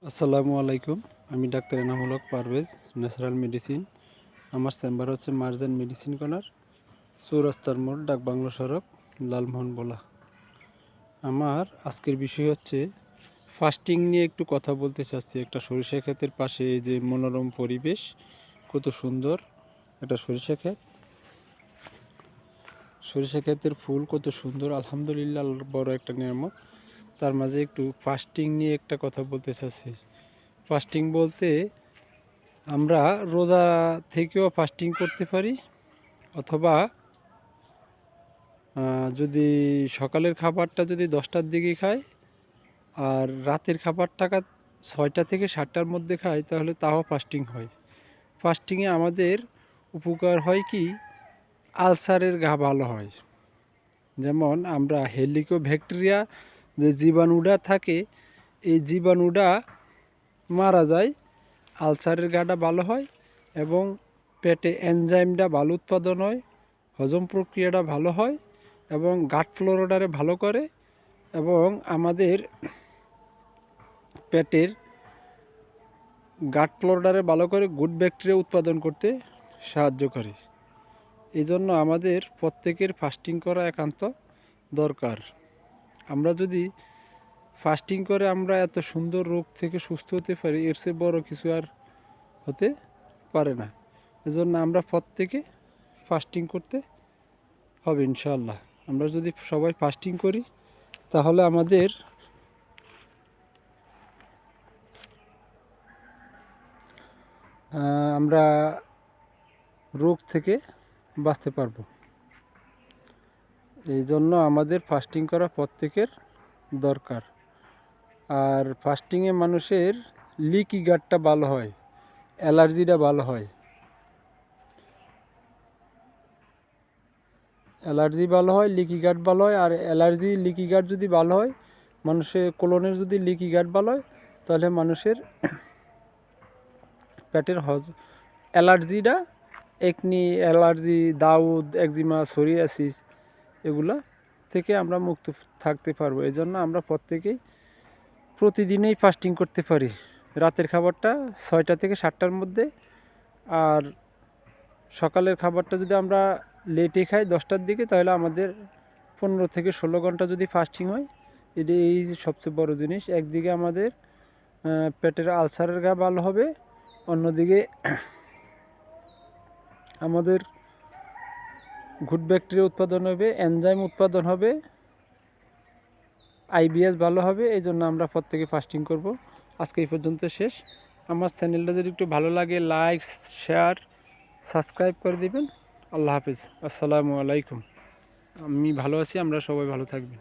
আসসালামু আলাইকুম। আমি doctor Enamul Haque Parvez, natural medicine. আমার চেম্বার হচ্ছে মার্জান মেডিসিন কর্নার, চৌরাস্তার মোড়, ডাকবাংলো সড়ক, লালমোহন বলা। আমার আজকের বিষয় হচ্ছে ফাস্টিং নিয়ে একটু কথা বলতে চাচ্ছি। একটা সরিষা ক্ষেতের পাশে এই যে মনোরম পরিবেশ, কত সুন্দর একটা সরিষা ক্ষেত। সরিষা ক্ষেতের ফুল কত সুন্দর, আলহামদুলিল্লাহ, আল্লাহর বড় একটা নিয়ামত। তার মাঝে একটু ফাস্টিং নিয়ে একটা কথা বলতে চাচ্ছি। ফাস্টিং বলতে আমরা রোজা থেকেও ফাস্টিং করতে পারি, অথবা যদি সকালের খাবারটা যদি 10টার দিকে খাই আর রাতের খাবারটাকে 6টা থেকে 7টার মধ্যে খাই, তাহলে তাও ফাস্টিং হয়। ফাস্টিংয়ে আমাদের উপকার হয় কি, আলসারের ঘা ভালো হয়। যেমন আমরা হেলিকোব্যাকটেরিয়া যে জীবাণুটা থাকে, এই জীবাণুটা মারা যায়, আলসারের ঘাটা ভালো হয় এবং পেটে এনজাইমটা ভালো উৎপাদন হয়, হজম প্রক্রিয়াটা ভালো হয় এবং গাট ফ্লোরাটারে ভালো করে এবং আমাদের পেটের গাট ফ্লোরাটারে ভালো করে গুড ব্যাকটেরিয়া উৎপাদন করতে সাহায্য করে। এই জন্য আমাদের প্রত্যেকের ফাস্টিং করা একান্ত দরকার। আমরা যদি ফাস্টিং করে আমরা এত সুন্দর রোগ থেকে সুস্থ হতে পারি, এর চেয়ে বড় কিছু আর হতে পারে না। এজন্য আমরা প্রত্যেকে ফাস্টিং করতে হবে ইনশাআল্লাহ। আমরা যদি সবাই ফাস্টিং করি, তাহলে আমাদের আমরা রোগ থেকে বাঁচতে পারবো। এই জন্য আমাদের ফাস্টিং করা প্রত্যেকের দরকার। আর ফাস্টিংয়ে মানুষের লিকি গাটটা ভালো হয়, অ্যালার্জিটা ভালো হয়। অ্যালার্জি ভালো হয়, লিকি গাট ভালো হয়। আর অ্যালার্জি লিকি গাট যদি ভালো হয়, মানুষের কোলনের যদি লিকি গাট ভালো হয়, তাহলে মানুষের পেটের অ্যালার্জিটা, একনি অ্যালার্জি, দাউদ, একজিমা, সোরিয়াসিস, এগুলা থেকে আমরা মুক্ত থাকতে পারবো। এই জন্য আমরা প্রত্যেকেই প্রতিদিনই ফাস্টিং করতে পারি। রাতের খাবারটা 6টা থেকে 7টার মধ্যে, আর সকালের খাবারটা যদি আমরা লেটে খাই 10টার দিকে, তাহলে আমাদের 15 থেকে 16 ঘন্টা যদি ফাস্টিং হয়, এই সবচেয়ে বড় জিনিস। একদিকে আমাদের পেটের আলসারের ঘা ভালো হবে, অন্যদিকে আমাদের গুড ব্যাকটেরিয়া উৎপাদন হবে, এনজাইম উৎপাদন হবে, আইবিএস ভালো হবে। এই জন্য আমরা প্রত্যেকে ফাস্টিং করব। আজকে এই পর্যন্ত শেষ। আমার চ্যানেলটা যদি একটু ভালো লাগে, লাইক, শেয়ার, সাবস্ক্রাইব করে দিবেন। আল্লাহ হাফিজ, আসসালামু আলাইকুম। আমি ভালো আছি, আমরা সবাই ভালো থাকবেন।